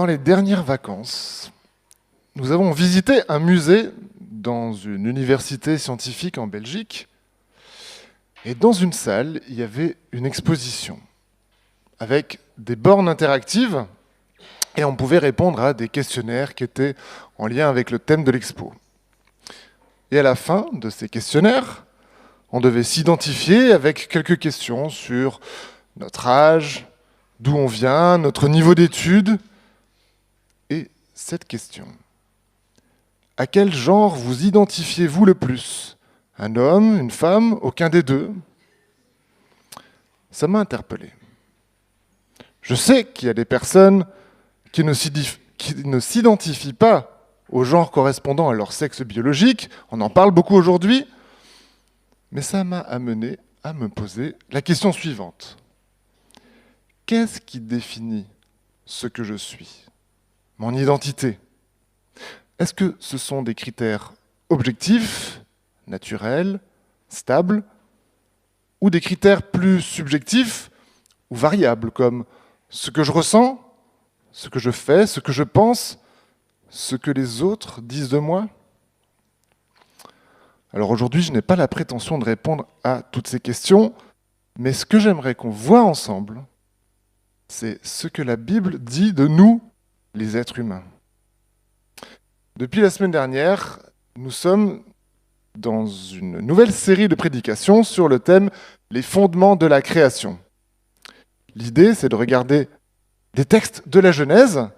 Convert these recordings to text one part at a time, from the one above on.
Pendant les dernières vacances, nous avons visité un musée dans une université scientifique en Belgique. Et dans une salle, il y avait une exposition avec des bornes interactives et on pouvait répondre à des questionnaires qui étaient en lien avec le thème de l'expo. Et à la fin de ces questionnaires, on devait s'identifier avec quelques questions sur notre âge, d'où on vient, notre niveau d'études. Et cette question: à quel genre vous identifiez-vous le plus? Un homme, une femme, aucun des deux? Ça m'a interpellé. Je sais qu'il y a des personnes qui ne s'identifient pas au genre correspondant à leur sexe biologique, on en parle beaucoup aujourd'hui, mais ça m'a amené à me poser la question suivante. Qu'est-ce qui définit ce que je suis, mon identité? Est-ce que ce sont des critères objectifs, naturels, stables, ou des critères plus subjectifs ou variables, comme ce que je ressens, ce que je fais, ce que je pense, ce que les autres disent de moi? Alors aujourd'hui, je n'ai pas la prétention de répondre à toutes ces questions, mais ce que j'aimerais qu'on voit ensemble, c'est ce que la Bible dit de nous, les êtres humains. Depuis la semaine dernière, nous sommes dans une nouvelle série de prédications sur le thème « Les fondements de la création ». L'idée, c'est de regarder des textes de la Genèse,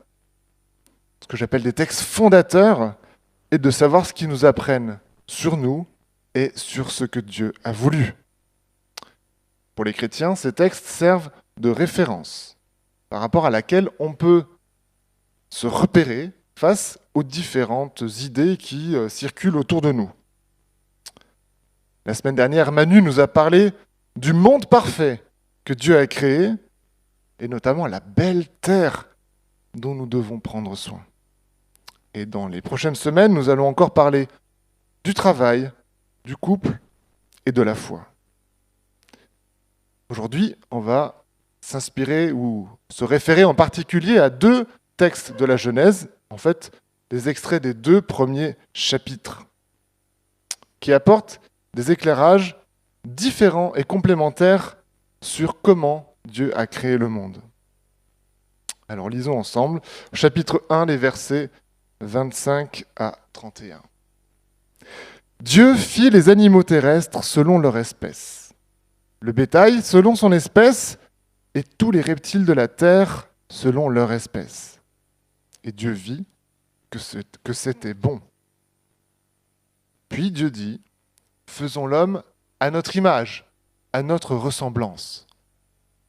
ce que j'appelle des textes fondateurs, et de savoir ce qu'ils nous apprennent sur nous et sur ce que Dieu a voulu. Pour les chrétiens, ces textes servent de référence par rapport à laquelle on peut se repérer face aux différentes idées qui circulent autour de nous. La semaine dernière, Manu nous a parlé du monde parfait que Dieu a créé, et notamment la belle terre dont nous devons prendre soin. Et dans les prochaines semaines, nous allons encore parler du travail, du couple et de la foi. Aujourd'hui, on va s'inspirer ou se référer en particulier à deux textes de la Genèse, en fait, des extraits des 2 premiers chapitres, qui apportent des éclairages différents et complémentaires sur comment Dieu a créé le monde. Alors lisons ensemble, chapitre 1, les versets 25 à 31. Dieu fit les animaux terrestres selon leur espèce, le bétail selon son espèce, et tous les reptiles de la terre selon leur espèce. Et Dieu vit que c'était bon. Puis Dieu dit: faisons l'homme à notre image, à notre ressemblance,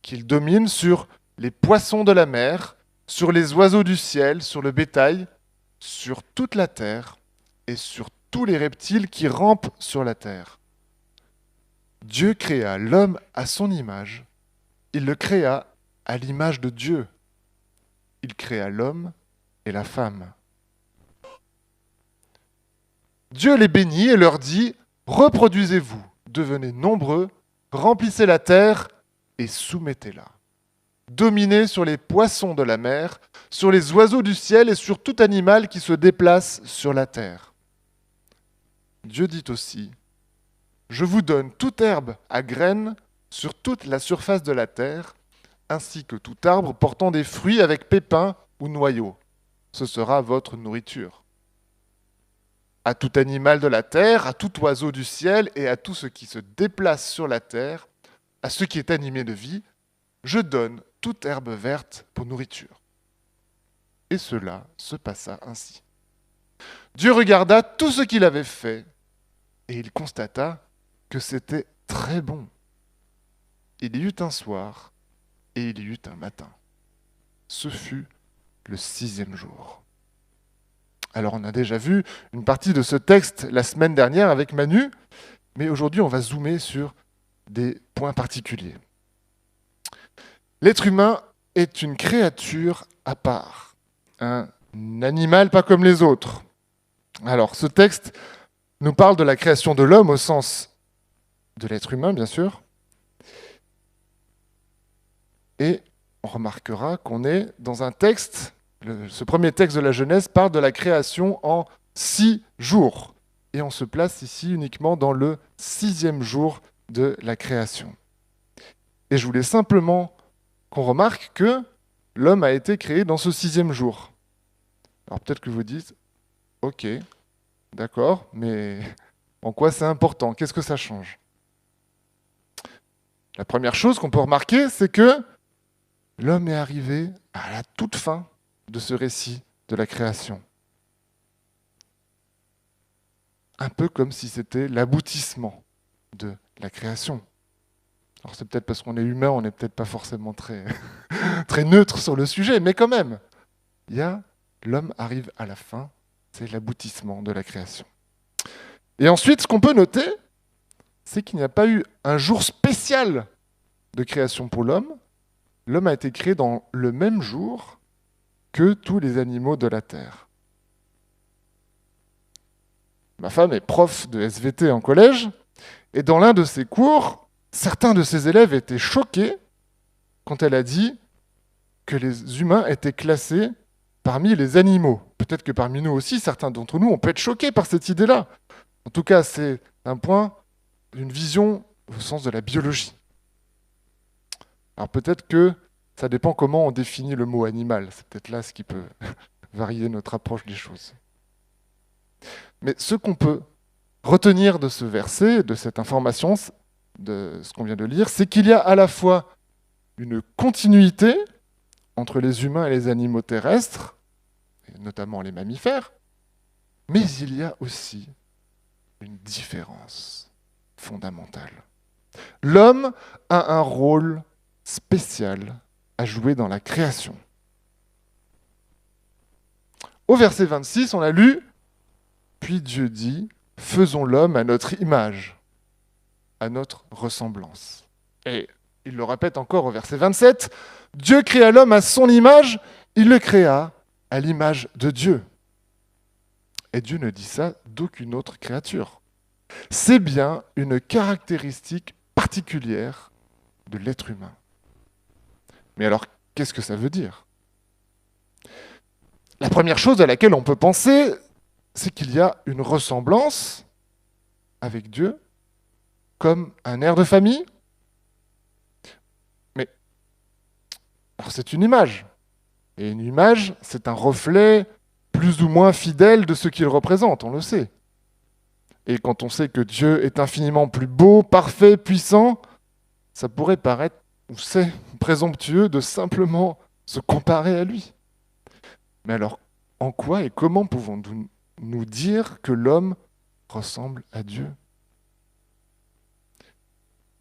qu'il domine sur les poissons de la mer, sur les oiseaux du ciel, sur le bétail, sur toute la terre et sur tous les reptiles qui rampent sur la terre. Dieu créa l'homme à son image. Il le créa à l'image de Dieu. Il créa l'homme et la femme. Dieu les bénit et leur dit: reproduisez-vous, devenez nombreux, remplissez la terre et soumettez-la. Dominez sur les poissons de la mer, sur les oiseaux du ciel et sur tout animal qui se déplace sur la terre. Dieu dit aussi: je vous donne toute herbe à graines sur toute la surface de la terre, ainsi que tout arbre portant des fruits avec pépins ou noyaux. Ce sera votre nourriture. À tout animal de la terre, à tout oiseau du ciel et à tout ce qui se déplace sur la terre, à ce qui est animé de vie, je donne toute herbe verte pour nourriture. Et cela se passa ainsi. Dieu regarda tout ce qu'il avait fait, et il constata que c'était très bon. Il y eut un soir, et il y eut un matin. Ce fut le 6e jour. Alors on a déjà vu une partie de ce texte la semaine dernière avec Manu, mais aujourd'hui on va zoomer sur des points particuliers. L'être humain est une créature à part, un animal pas comme les autres. Alors ce texte nous parle de la création de l'homme au sens de l'être humain, bien sûr, et on remarquera qu'on est dans un texte ce premier texte de la Genèse parle de la création en 6 jours. Et on se place ici uniquement dans le 6e jour de la création. Et je voulais simplement qu'on remarque que l'homme a été créé dans ce 6e jour. Alors peut-être que vous dites, ok, d'accord, mais en quoi c'est important? Qu'est-ce que ça change? La première chose qu'on peut remarquer, c'est que l'homme est arrivé à la toute fin de ce récit de la création. Un peu comme si c'était l'aboutissement de la création. Alors c'est peut-être parce qu'on est humain, on n'est peut-être pas forcément très, très neutre sur le sujet, mais quand même, l'homme arrive à la fin, c'est l'aboutissement de la création. Et ensuite, ce qu'on peut noter, c'est qu'il n'y a pas eu un jour spécial de création pour l'homme. L'homme a été créé dans le même jour que tous les animaux de la terre. Ma femme est prof de SVT en collège, et dans l'un de ses cours, certains de ses élèves étaient choqués quand elle a dit que les humains étaient classés parmi les animaux. Peut-être que parmi nous aussi, certains d'entre nous, on peut être choqués par cette idée-là. En tout cas, c'est un point, une vision au sens de la biologie. Alors peut-être que ça dépend comment on définit le mot animal. C'est peut-être là ce qui peut varier notre approche des choses. Mais ce qu'on peut retenir de ce verset, de cette information, de ce qu'on vient de lire, c'est qu'il y a à la fois une continuité entre les humains et les animaux terrestres, et notamment les mammifères, mais il y a aussi une différence fondamentale. L'homme a un rôle spécial à jouer dans la création. Au verset 26, on a lu « Puis Dieu dit, faisons l'homme à notre image, à notre ressemblance. » Et il le répète encore au verset 27, « Dieu créa l'homme à son image, il le créa à l'image de Dieu. » Et Dieu ne dit ça d'aucune autre créature. C'est bien une caractéristique particulière de l'être humain. Mais alors, qu'est-ce que ça veut dire? La première chose à laquelle on peut penser, c'est qu'il y a une ressemblance avec Dieu, comme un air de famille. Mais alors c'est une image. Et une image, c'est un reflet plus ou moins fidèle de ce qu'il représente, on le sait. Et quand on sait que Dieu est infiniment plus beau, parfait, puissant, ça pourrait paraître, ou c'est présomptueux de simplement se comparer à lui. Mais alors, en quoi et comment pouvons-nous nous dire que l'homme ressemble à Dieu?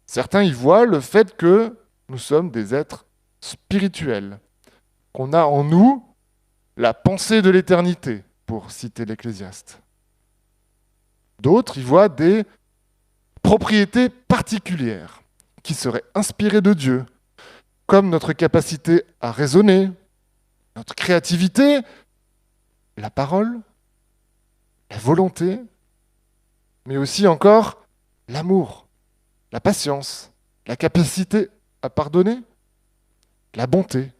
Certains y voient le fait que nous sommes des êtres spirituels, qu'on a en nous la pensée de l'éternité, pour citer l'Ecclésiaste. D'autres y voient des propriétés particulières qui seraient inspirées de Dieu, comme notre capacité à raisonner, notre créativité, la parole, la volonté, mais aussi encore l'amour, la patience, la capacité à pardonner, la bonté,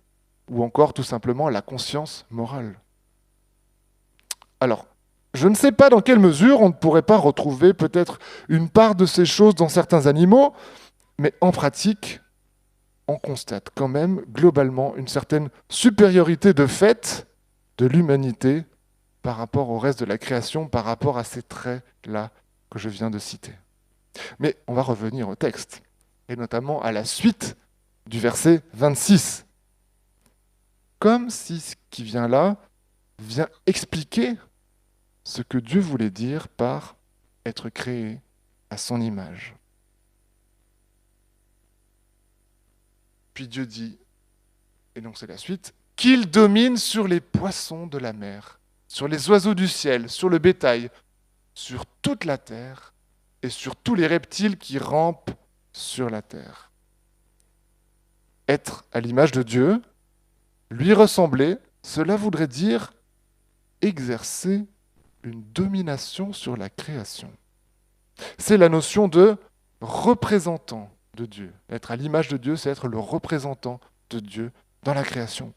ou encore tout simplement la conscience morale. Alors, je ne sais pas dans quelle mesure on ne pourrait pas retrouver peut-être une part de ces choses dans certains animaux, mais en pratique, on constate quand même globalement une certaine supériorité de fait de l'humanité par rapport au reste de la création, par rapport à ces traits-là que je viens de citer. Mais on va revenir au texte, et notamment à la suite du verset 26. Comme si ce qui vient là vient expliquer ce que Dieu voulait dire par être créé à son image. Puis Dieu dit, et donc c'est la suite, qu'il domine sur les poissons de la mer, sur les oiseaux du ciel, sur le bétail, sur toute la terre et sur tous les reptiles qui rampent sur la terre. Être à l'image de Dieu, lui ressembler, cela voudrait dire exercer une domination sur la création. C'est la notion de représentant de Dieu. Être à l'image de Dieu, c'est être le représentant de Dieu dans la création.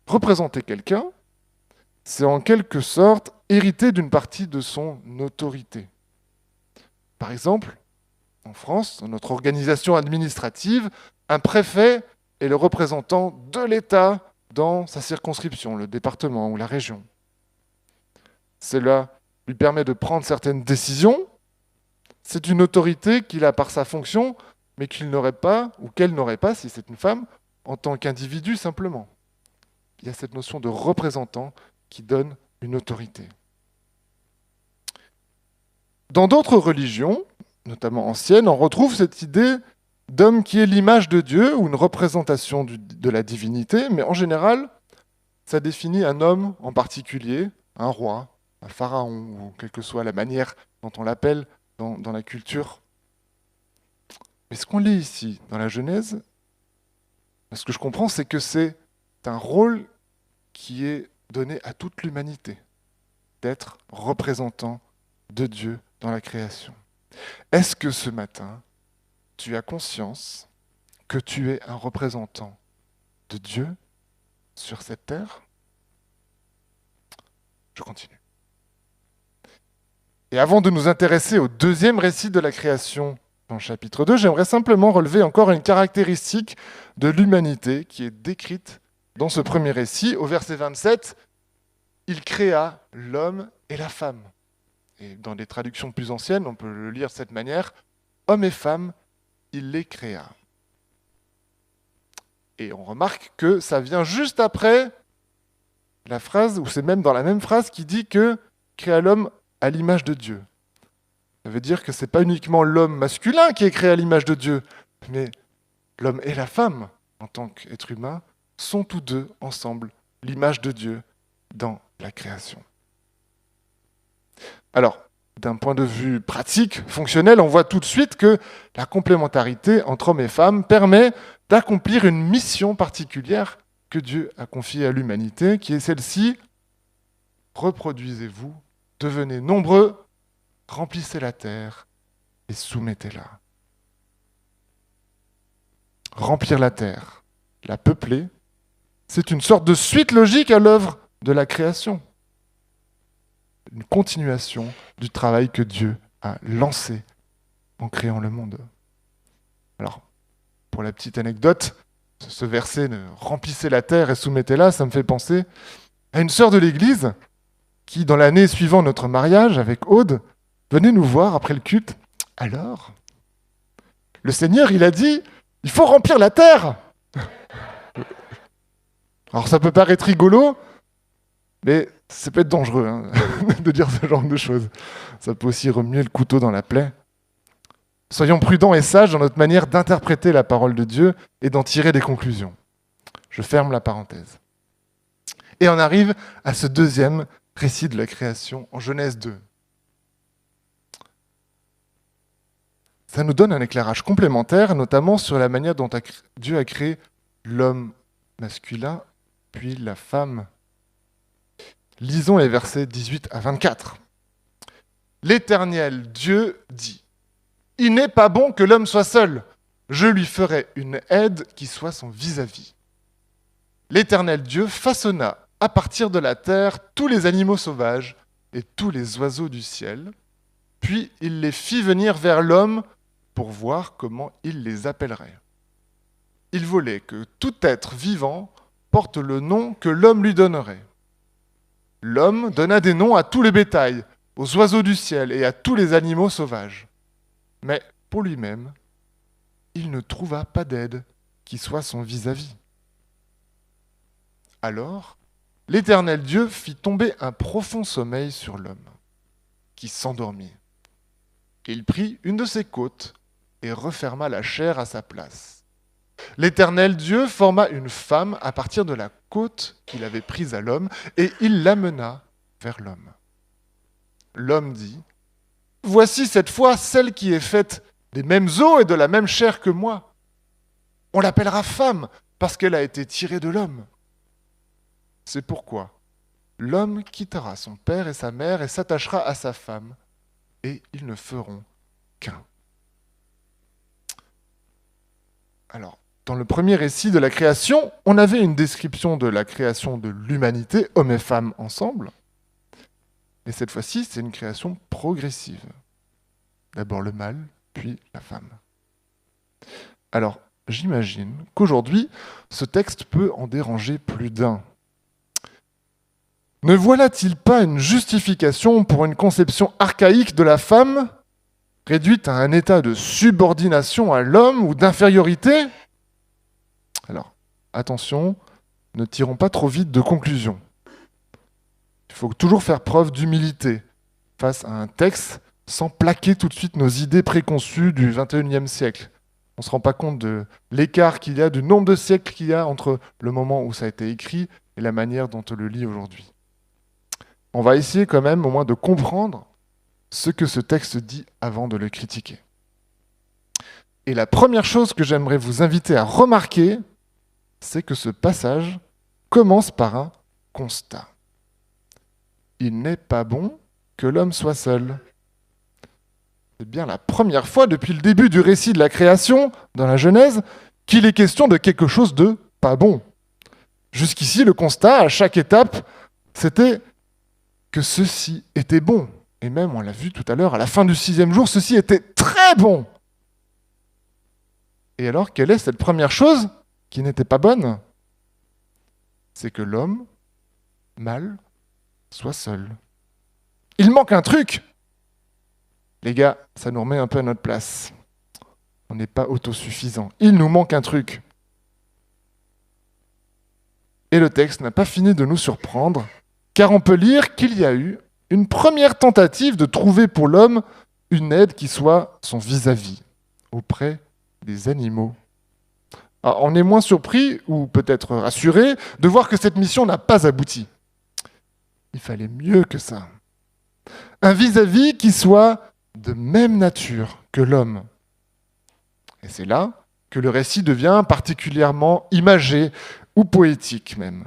Représenter quelqu'un, c'est en quelque sorte hériter d'une partie de son autorité. Par exemple, en France, dans notre organisation administrative, un préfet est le représentant de l'État dans sa circonscription, le département ou la région. Cela lui permet de prendre certaines décisions. C'est une autorité qu'il a par sa fonction, mais qu'il n'aurait pas, ou qu'elle n'aurait pas, si c'est une femme, en tant qu'individu simplement. Il y a cette notion de représentant qui donne une autorité. Dans d'autres religions, notamment anciennes, on retrouve cette idée d'homme qui est l'image de Dieu ou une représentation de la divinité, mais en général, ça définit un homme en particulier, un roi, un pharaon, ou quelle que soit la manière dont on l'appelle dans la culture. Mais ce qu'on lit ici, dans la Genèse, ce que je comprends, c'est que c'est un rôle qui est donné à toute l'humanité, d'être représentant de Dieu dans la création. Est-ce que ce matin, tu as conscience que tu es un représentant de Dieu sur cette terre? Je continue. Et avant de nous intéresser au deuxième récit de la création dans le chapitre 2, j'aimerais simplement relever encore une caractéristique de l'humanité qui est décrite dans ce premier récit. Au verset 27, il créa l'homme et la femme. Et dans des traductions plus anciennes, on peut le lire de cette manière, hommes et femmes, il les créa. Et on remarque que ça vient juste après la phrase, ou c'est même dans la même phrase qui dit que créa l'homme à l'image de Dieu. Ça veut dire que ce n'est pas uniquement l'homme masculin qui est créé à l'image de Dieu, mais l'homme et la femme, en tant qu'être humain, sont tous deux ensemble l'image de Dieu dans la création. Alors, d'un point de vue pratique, fonctionnel, on voit tout de suite que la complémentarité entre hommes et femmes permet d'accomplir une mission particulière que Dieu a confiée à l'humanité, qui est celle-ci: reproduisez-vous, devenez nombreux, remplissez la terre et soumettez-la. Remplir la terre, la peupler, c'est une sorte de suite logique à l'œuvre de la création. Une continuation du travail que Dieu a lancé en créant le monde. Alors, pour la petite anecdote, ce verset « Remplissez la terre et soumettez-la », ça me fait penser à une sœur de l'Église qui, dans l'année suivant notre mariage avec Aude, venait nous voir après le culte. Alors, le Seigneur, il a dit « Il faut remplir la terre !» Alors, ça peut paraître rigolo, mais ça peut être dangereux de dire ce genre de choses. Ça peut aussi remuer le couteau dans la plaie. Soyons prudents et sages dans notre manière d'interpréter la parole de Dieu et d'en tirer des conclusions. Je ferme la parenthèse. Et on arrive à ce deuxième récit de la création en Genèse 2. Ça nous donne un éclairage complémentaire, notamment sur la manière dont Dieu a créé l'homme masculin, puis la femme. Lisons les versets 18 à 24. L'Éternel Dieu dit : il n'est pas bon que l'homme soit seul. Je lui ferai une aide qui soit son vis-à-vis. L'Éternel Dieu façonna à partir de la terre tous les animaux sauvages et tous les oiseaux du ciel, puis il les fit venir vers l'homme pour voir comment il les appellerait. Il voulait que tout être vivant porte le nom que l'homme lui donnerait. L'homme donna des noms à tous les bétails, aux oiseaux du ciel et à tous les animaux sauvages. Mais pour lui-même, il ne trouva pas d'aide qui soit son vis-à-vis. Alors, l'Éternel Dieu fit tomber un profond sommeil sur l'homme, qui s'endormit. Il prit une de ses côtes et referma la chair à sa place. L'Éternel Dieu forma une femme à partir de la côte qu'il avait prise à l'homme, et il l'amena vers l'homme. L'homme dit : voici cette fois celle qui est faite des mêmes os et de la même chair que moi. On l'appellera femme parce qu'elle a été tirée de l'homme. C'est pourquoi l'homme quittera son père et sa mère et s'attachera à sa femme, et ils ne feront qu'un. Alors, Dans le premier récit de la création, on avait une description de la création de l'humanité, hommes et femmes ensemble. Et cette fois-ci, c'est une création progressive. D'abord le mâle, puis la femme. Alors, j'imagine qu'aujourd'hui, ce texte peut en déranger plus d'un. Ne voilà-t-il pas une justification pour une conception archaïque de la femme, réduite à un état de subordination à l'homme ou d'infériorité ? Alors, attention, ne tirons pas trop vite de conclusions. Il faut toujours faire preuve d'humilité face à un texte sans plaquer tout de suite nos idées préconçues du XXIe siècle. On ne se rend pas compte de l'écart qu'il y a, du nombre de siècles qu'il y a entre le moment où ça a été écrit et la manière dont on le lit aujourd'hui. On va essayer quand même au moins de comprendre ce que ce texte dit avant de le critiquer. Et la première chose que j'aimerais vous inviter à remarquer, c'est que ce passage commence par un constat. Il n'est pas bon que l'homme soit seul. C'est bien la première fois depuis le début du récit de la création, dans la Genèse, qu'il est question de quelque chose de pas bon. Jusqu'ici, le constat, à chaque étape, c'était que ceci était bon. Et même, on l'a vu tout à l'heure, à la fin du 6e jour, ceci était très bon. Et alors, quelle est cette première chose qui n'était pas bonne ? C'est que l'homme, mâle, soit seul. Il manque un truc. Les gars, ça nous remet un peu à notre place. On n'est pas autosuffisant. Il nous manque un truc. Et le texte n'a pas fini de nous surprendre, car on peut lire qu'il y a eu une première tentative de trouver pour l'homme une aide qui soit son vis-à-vis, auprès des animaux. Alors, on est moins surpris, ou peut-être rassuré, de voir que cette mission n'a pas abouti. Il fallait mieux que ça. Un vis-à-vis qui soit de même nature que l'homme. Et c'est là que le récit devient particulièrement imagé, ou poétique même.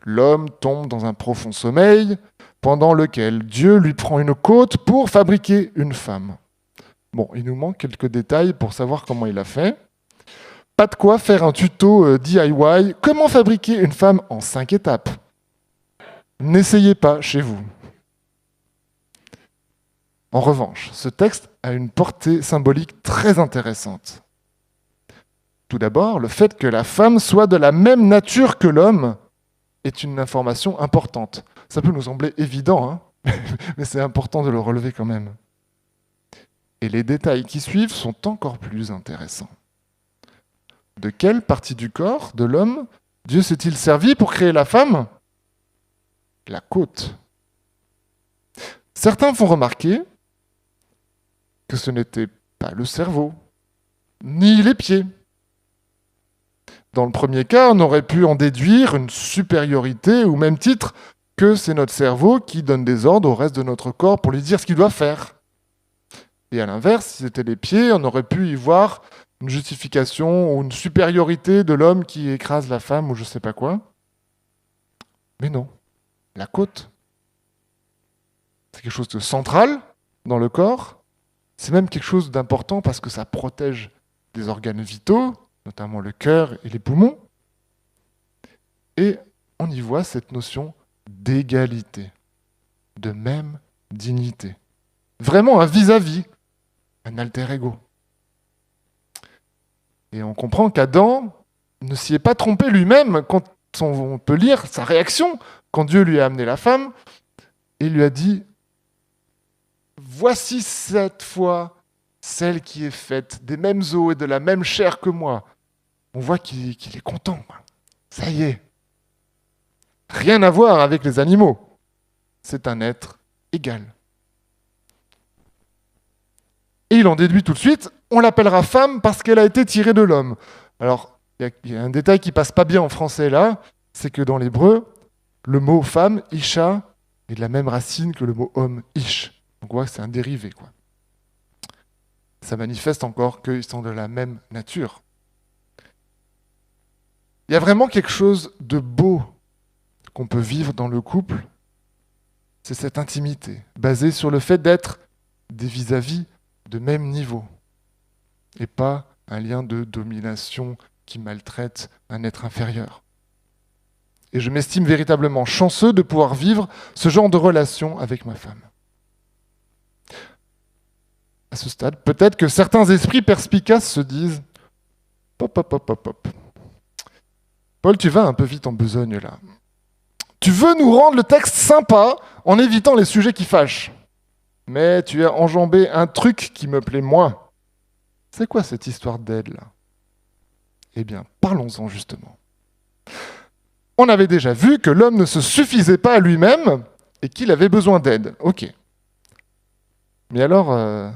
L'homme tombe dans un profond sommeil, pendant lequel Dieu lui prend une côte pour fabriquer une femme. Bon, il nous manque quelques détails pour savoir comment il a fait. Pas de quoi faire un tuto DIY, comment fabriquer une femme en 5 étapes. N'essayez pas chez vous. En revanche, ce texte a une portée symbolique très intéressante. Tout d'abord, le fait que la femme soit de la même nature que l'homme est une information importante. Ça peut nous sembler évident, hein mais c'est important de le relever quand même. Et les détails qui suivent sont encore plus intéressants. De quelle partie du corps de l'homme Dieu s'est-il servi pour créer la femme ? La côte. Certains font remarquer que ce n'était pas le cerveau, ni les pieds. Dans le premier cas, on aurait pu en déduire une supériorité au même titre que c'est notre cerveau qui donne des ordres au reste de notre corps pour lui dire ce qu'il doit faire. Et à l'inverse, si c'était les pieds, on aurait pu y voir une justification ou une supériorité de l'homme qui écrase la femme ou je ne sais pas quoi. Mais non, la côte, c'est quelque chose de central dans le corps. C'est même quelque chose d'important parce que ça protège des organes vitaux, notamment le cœur et les poumons. Et on y voit cette notion d'égalité, de même dignité. Vraiment un vis-à-vis, un alter ego. Et on comprend qu'Adam ne s'y est pas trompé lui-même quand on peut lire sa réaction quand Dieu lui a amené la femme et lui a dit « Voici cette fois celle qui est faite des mêmes os et de la même chair que moi. » On voit qu'il est content. Ça y est. Rien à voir avec les animaux. C'est un être égal. Et il en déduit tout de suite, on l'appellera femme parce qu'elle a été tirée de l'homme. Alors, il y a un détail qui passe pas bien en français là, c'est que dans l'hébreu, le mot femme, isha, est de la même racine que le mot homme, ish. Donc on voit que c'est un dérivé, quoi. Ça manifeste encore qu'ils sont de la même nature. Il y a vraiment quelque chose de beau qu'on peut vivre dans le couple, c'est cette intimité, basée sur le fait d'être des vis-à-vis de même niveau, et pas un lien de domination qui maltraite un être inférieur. Et je m'estime véritablement chanceux de pouvoir vivre ce genre de relation avec ma femme. À ce stade, peut-être que certains esprits perspicaces se disent « Pop, pop, pop, pop, pop. Paul, tu vas un peu vite en besogne là. Tu veux nous rendre le texte sympa en évitant les sujets qui fâchent. Mais tu as enjambé un truc qui me plaît moins. C'est quoi cette histoire d'aide là ? Eh bien, parlons-en justement. On avait déjà vu que l'homme ne se suffisait pas à lui-même et qu'il avait besoin d'aide. Ok. Mais alors,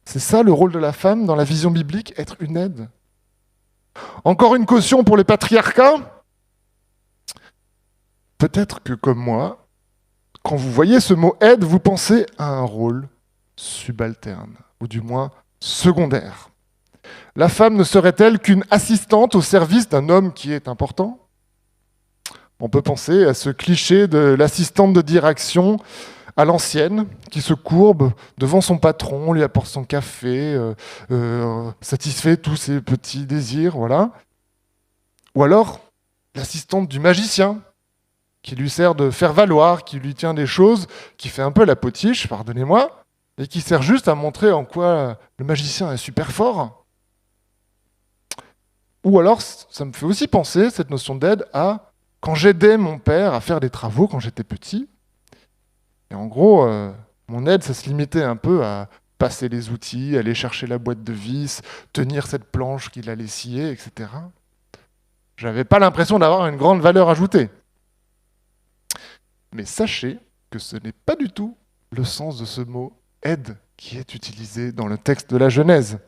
c'est ça le rôle de la femme dans la vision biblique, être une aide ? Encore une caution pour les patriarcats ? Peut-être que comme moi, quand vous voyez ce mot aide, vous pensez à un rôle subalterne, ou du moins secondaire. La femme ne serait-elle qu'une assistante au service d'un homme qui est important ? On peut penser à ce cliché de l'assistante de direction à l'ancienne, qui se courbe devant son patron, lui apporte son café, satisfait tous ses petits désirs, voilà. Ou alors, l'assistante du magicien, qui lui sert de faire valoir, qui lui tient des choses, qui fait un peu la potiche, pardonnez-moi, et qui sert juste à montrer en quoi le magicien est super fort. Ou alors, ça me fait aussi penser, cette notion d'aide, à quand j'aidais mon père à faire des travaux quand j'étais petit. Et en gros, mon aide, ça se limitait un peu à passer les outils, aller chercher la boîte de vis, tenir cette planche qu'il allait scier, etc. J'avais pas l'impression d'avoir une grande valeur ajoutée. Mais sachez que ce n'est pas du tout le sens de ce mot « aide » qui est utilisé dans le texte de la Genèse.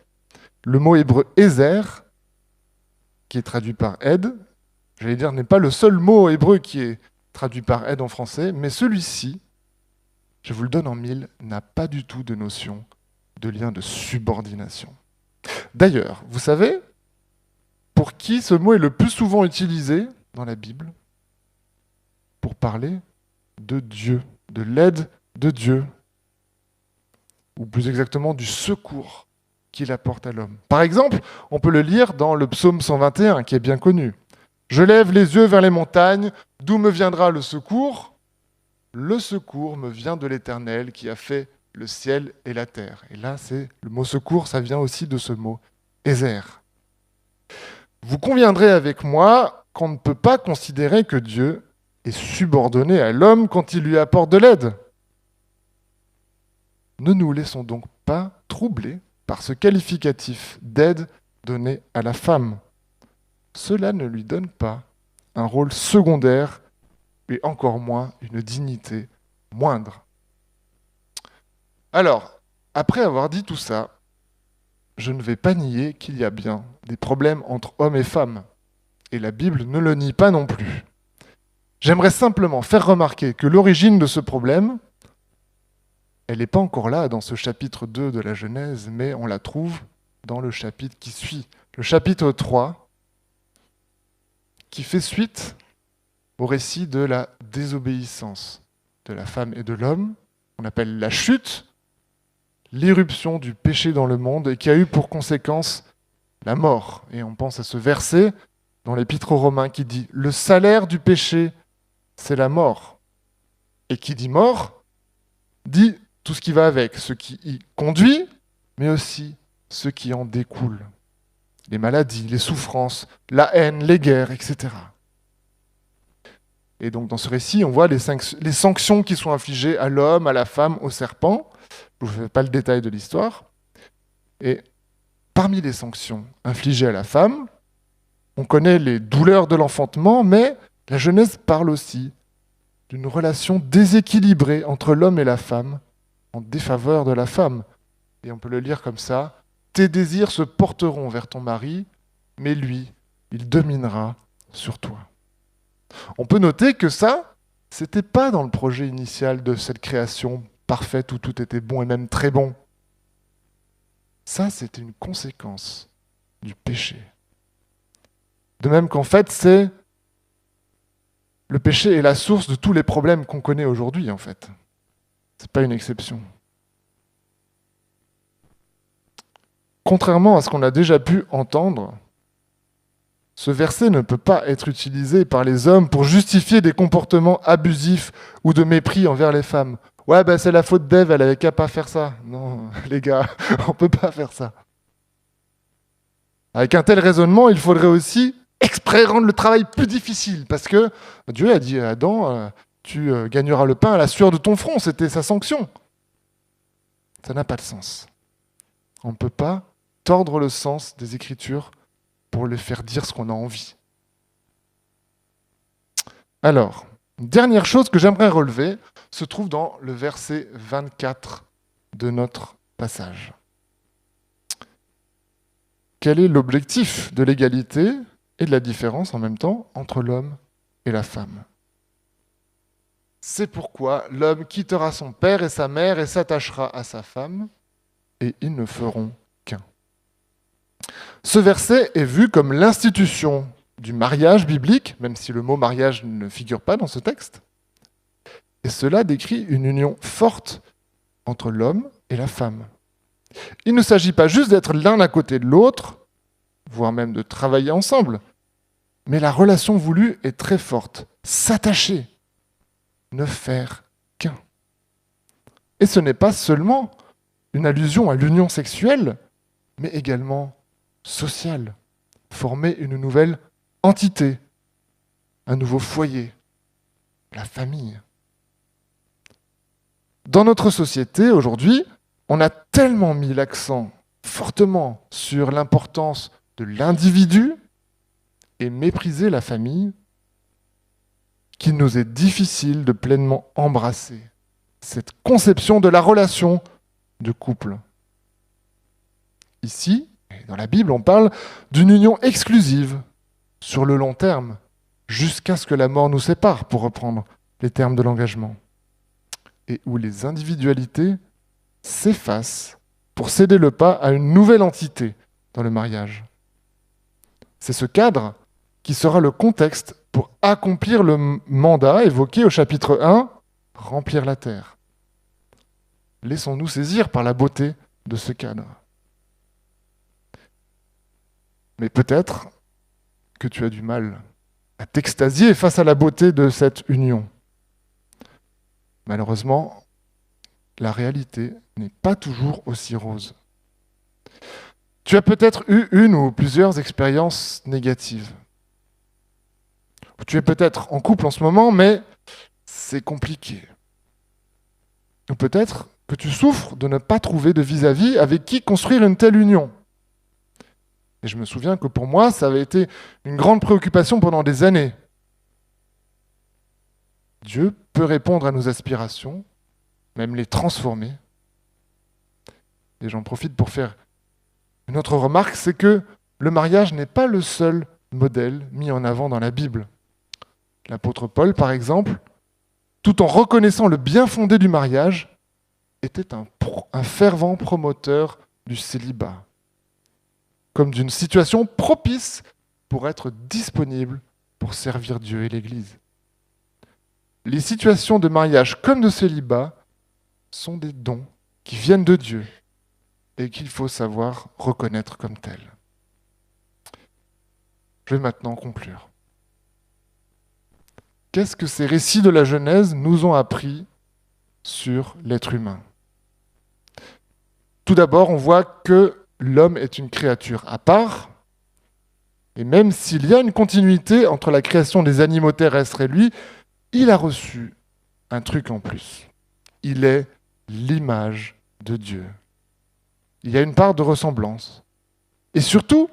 Le mot hébreu « ézer », qui est traduit par « aide », j'allais dire, n'est pas le seul mot hébreu qui est traduit par « aide » en français, mais celui-ci, je vous le donne en mille, n'a pas du tout de notion de lien de subordination. D'ailleurs, vous savez pour qui ce mot est le plus souvent utilisé dans la Bible ? Pour parler de Dieu, de l'aide de Dieu, ou plus exactement du secours qu'il apporte à l'homme. Par exemple, on peut le lire dans le psaume 121, qui est bien connu. « Je lève les yeux vers les montagnes, d'où me viendra le secours ? Le secours me vient de l'Éternel qui a fait le ciel et la terre. » Et là, c'est le mot secours, ça vient aussi de ce mot « ézer ». Vous conviendrez avec moi qu'on ne peut pas considérer que Dieu est subordonné à l'homme quand il lui apporte de l'aide. Ne nous laissons donc pas troubler par ce qualificatif d'aide donné à la femme. Cela ne lui donne pas un rôle secondaire et encore moins une dignité moindre. Alors, après avoir dit tout ça, je ne vais pas nier qu'il y a bien des problèmes entre hommes et femmes, et la Bible ne le nie pas non plus. J'aimerais simplement faire remarquer que l'origine de ce problème, elle n'est pas encore là dans ce chapitre 2 de la Genèse, mais on la trouve dans le chapitre qui suit, le chapitre 3, qui fait suite au récit de la désobéissance de la femme et de l'homme, qu'on appelle la chute, l'irruption du péché dans le monde, et qui a eu pour conséquence la mort. Et on pense à ce verset dans l'Épître aux Romains qui dit « Le salaire du péché, c'est la mort ». Et qui dit mort, dit tout ce qui va avec, ce qui y conduit, mais aussi ce qui en découle. Les maladies, les souffrances, la haine, les guerres, etc. Et donc dans ce récit, on voit les sanctions qui sont infligées à l'homme, à la femme, au serpent. Je ne vous fais pas le détail de l'histoire. Et parmi les sanctions infligées à la femme, on connaît les douleurs de l'enfantement, mais la Genèse parle aussi d'une relation déséquilibrée entre l'homme et la femme, en défaveur de la femme. Et on peut le lire comme ça. Tes désirs se porteront vers ton mari, mais lui, il dominera sur toi. On peut noter que ça, c'était pas dans le projet initial de cette création parfaite où tout était bon et même très bon. Ça, c'était une conséquence du péché. De même qu'en fait, le péché est la source de tous les problèmes qu'on connaît aujourd'hui, en fait. C'est pas une exception. contrairement à ce qu'on a déjà pu entendre, ce verset ne peut pas être utilisé par les hommes pour justifier des comportements abusifs ou de mépris envers les femmes. Ouais, ben c'est la faute d'Ève, elle avait qu'à pas faire ça. Non, les gars, on peut pas faire ça. Avec un tel raisonnement, il faudrait aussi exprès rendre le travail plus difficile, parce que Dieu a dit à Adam, tu gagneras le pain à la sueur de ton front, c'était sa sanction. Ça n'a pas de sens. On ne peut pas tordre le sens des Écritures pour les faire dire ce qu'on a envie. Alors, dernière chose que j'aimerais relever se trouve dans le verset 24 de notre passage. Quel est l'objectif de l'égalité et de la différence en même temps entre l'homme et la femme? C'est pourquoi l'homme quittera son père et sa mère et s'attachera à sa femme, et ils ne feront qu'un. Ce verset est vu comme l'institution du mariage biblique, même si le mot mariage ne figure pas dans ce texte. Et cela décrit une union forte entre l'homme et la femme. Il ne s'agit pas juste d'être l'un à côté de l'autre, voire même de travailler ensemble, mais la relation voulue est très forte. S'attacher, ne faire qu'un. Et ce n'est pas seulement une allusion à l'union sexuelle, mais également sociale. Former une nouvelle entité, un nouveau foyer, la famille. Dans notre société aujourd'hui, on a tellement mis l'accent fortement sur l'importance de l'individu et méprisé la famille qu'il nous est difficile de pleinement embrasser cette conception de la relation de couple. Ici, dans la Bible, on parle d'une union exclusive sur le long terme, jusqu'à ce que la mort nous sépare, pour reprendre les termes de l'engagement, et où les individualités s'effacent pour céder le pas à une nouvelle entité dans le mariage. C'est ce cadre qui sera le contexte pour accomplir le mandat évoqué au chapitre 1, remplir la terre. Laissons-nous saisir par la beauté de ce cadre. Mais peut-être que tu as du mal à t'extasier face à la beauté de cette union. Malheureusement, la réalité n'est pas toujours aussi rose. Tu as peut-être eu une ou plusieurs expériences négatives. Tu es peut-être en couple en ce moment, mais c'est compliqué. Ou peut-être que tu souffres de ne pas trouver de vis-à-vis avec qui construire une telle union. Et je me souviens que pour moi, ça avait été une grande préoccupation pendant des années. Dieu peut répondre à nos aspirations, même les transformer. Et j'en profite pour faire une autre remarque, c'est que le mariage n'est pas le seul modèle mis en avant dans la Bible. L'apôtre Paul, par exemple, tout en reconnaissant le bien fondé du mariage, était un fervent promoteur du célibat, comme d'une situation propice pour être disponible pour servir Dieu et l'Église. Les situations de mariage comme de célibat sont des dons qui viennent de Dieu et qu'il faut savoir reconnaître comme tels. Je vais maintenant conclure. Qu'est-ce que ces récits de la Genèse nous ont appris sur l'être humain? Tout d'abord, on voit que l'homme est une créature à part, et même s'il y a une continuité entre la création des animaux terrestres et lui, il a reçu un truc en plus. Il est l'image de Dieu. Il y a une part de ressemblance. Et surtout,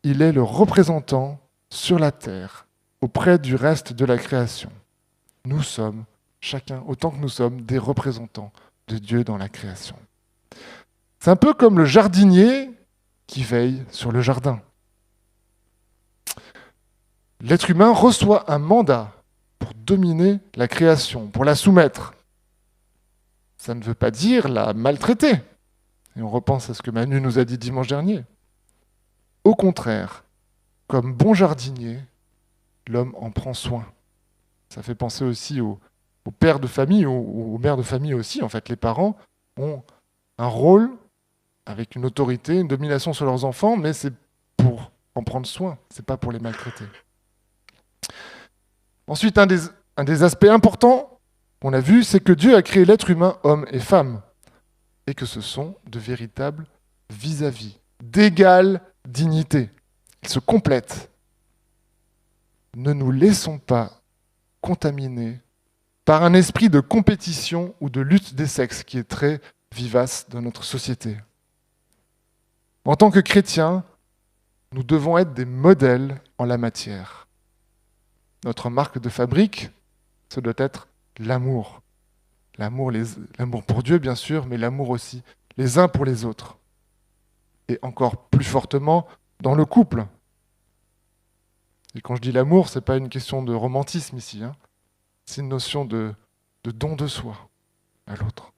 il est le représentant sur la terre, auprès du reste de la création. Nous sommes, chacun, autant que nous sommes, des représentants de Dieu dans la création. C'est un peu comme le jardinier qui veille sur le jardin. L'être humain reçoit un mandat pour dominer la création, pour la soumettre. Ça ne veut pas dire la maltraiter. Et on repense à ce que Manu nous a dit dimanche dernier. Au contraire, comme bon jardinier, l'homme en prend soin. Ça fait penser aussi aux pères de famille, aux mères de famille aussi. En fait, les parents ont un rôle avec une autorité, une domination sur leurs enfants, mais c'est pour en prendre soin, c'est pas pour les maltraiter. Ensuite, un des aspects importants qu'on a vu, c'est que Dieu a créé l'être humain, homme et femme, et que ce sont de véritables vis-à-vis, d'égale dignité. Ils se complètent. Ne nous laissons pas contaminer par un esprit de compétition ou de lutte des sexes qui est très vivace dans notre société. En tant que chrétiens, nous devons être des modèles en la matière. Notre marque de fabrique, ce doit être l'amour. L'amour pour Dieu, bien sûr, mais l'amour aussi, les uns pour les autres. Et encore plus fortement, dans le couple. Et quand je dis l'amour, ce n'est pas une question de romantisme ici, hein. C'est une notion de don de soi à l'autre.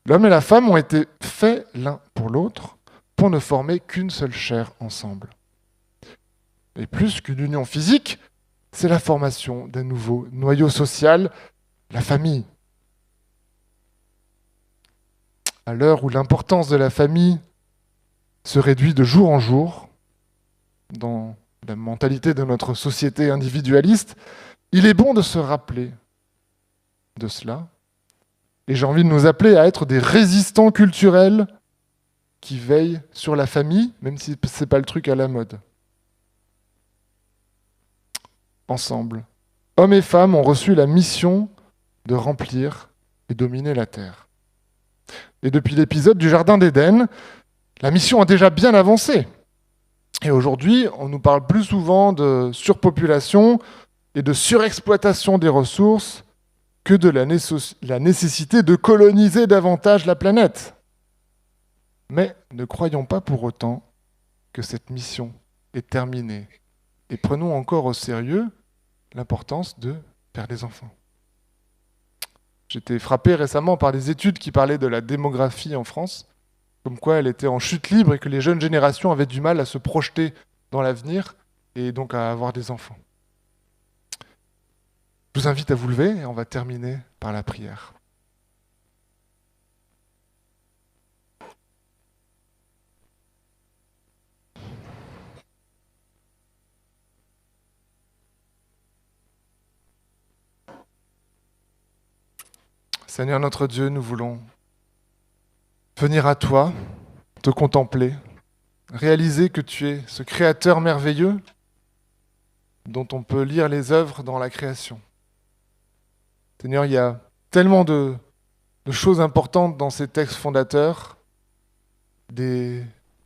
L'homme et la femme ont été faits l'un pour l'autre pour ne former qu'une seule chair ensemble. Et plus qu'une union physique, c'est la formation d'un nouveau noyau social, la famille. À l'heure où l'importance de la famille se réduit de jour en jour, dans la mentalité de notre société individualiste, il est bon de se rappeler de cela. Et j'ai envie de nous appeler à être des résistants culturels qui veillent sur la famille, même si ce n'est pas le truc à la mode. Ensemble, hommes et femmes ont reçu la mission de remplir et dominer la terre. Et depuis l'épisode du Jardin d'Éden, la mission a déjà bien avancé. Et aujourd'hui, on nous parle plus souvent de surpopulation et de surexploitation des ressources que de la nécessité de coloniser davantage la planète. Mais ne croyons pas pour autant que cette mission est terminée. Et prenons encore au sérieux l'importance de faire des enfants. J'étais frappé récemment par des études qui parlaient de la démographie en France, comme quoi elle était en chute libre et que les jeunes générations avaient du mal à se projeter dans l'avenir et donc à avoir des enfants. Je vous invite à vous lever et on va terminer par la prière. Seigneur notre Dieu, nous voulons venir à toi, te contempler, réaliser que tu es ce créateur merveilleux dont on peut lire les œuvres dans la création. Seigneur, il y a tellement de choses importantes dans ces textes fondateurs,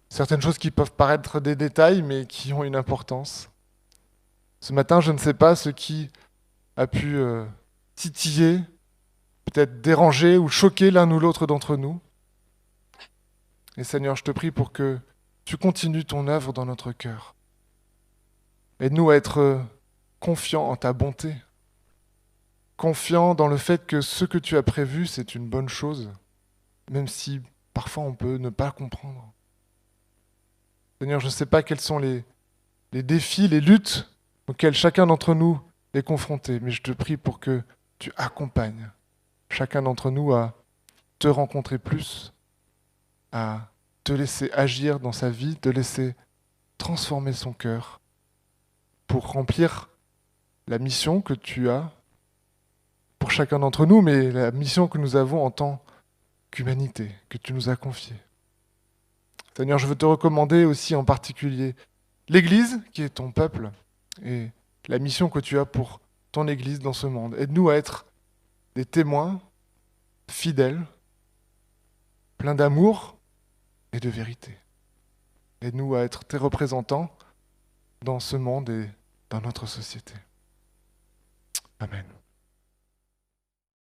certaines choses qui peuvent paraître des détails, mais qui ont une importance. Ce matin, je ne sais pas ce qui a pu titiller, peut-être déranger ou choquer l'un ou l'autre d'entre nous. Et Seigneur, je te prie pour que tu continues ton œuvre dans notre cœur. Aide-nous à être confiants en ta bonté, confiants dans le fait que ce que tu as prévu, c'est une bonne chose, même si parfois on peut ne pas comprendre. Seigneur, je ne sais pas quels sont les défis, les luttes auxquelles chacun d'entre nous est confronté, mais je te prie pour que tu accompagnes chacun d'entre nous à te rencontrer plus, à te laisser agir dans sa vie, te laisser transformer son cœur pour remplir la mission que tu as pour chacun d'entre nous, mais la mission que nous avons en tant qu'humanité, que tu nous as confiée. Seigneur, je veux te recommander aussi en particulier l'Église, qui est ton peuple, et la mission que tu as pour ton Église dans ce monde. Aide-nous à être des témoins fidèles, pleins d'amour et de vérité. Aide-nous à être tes représentants dans ce monde et dans notre société. Amen.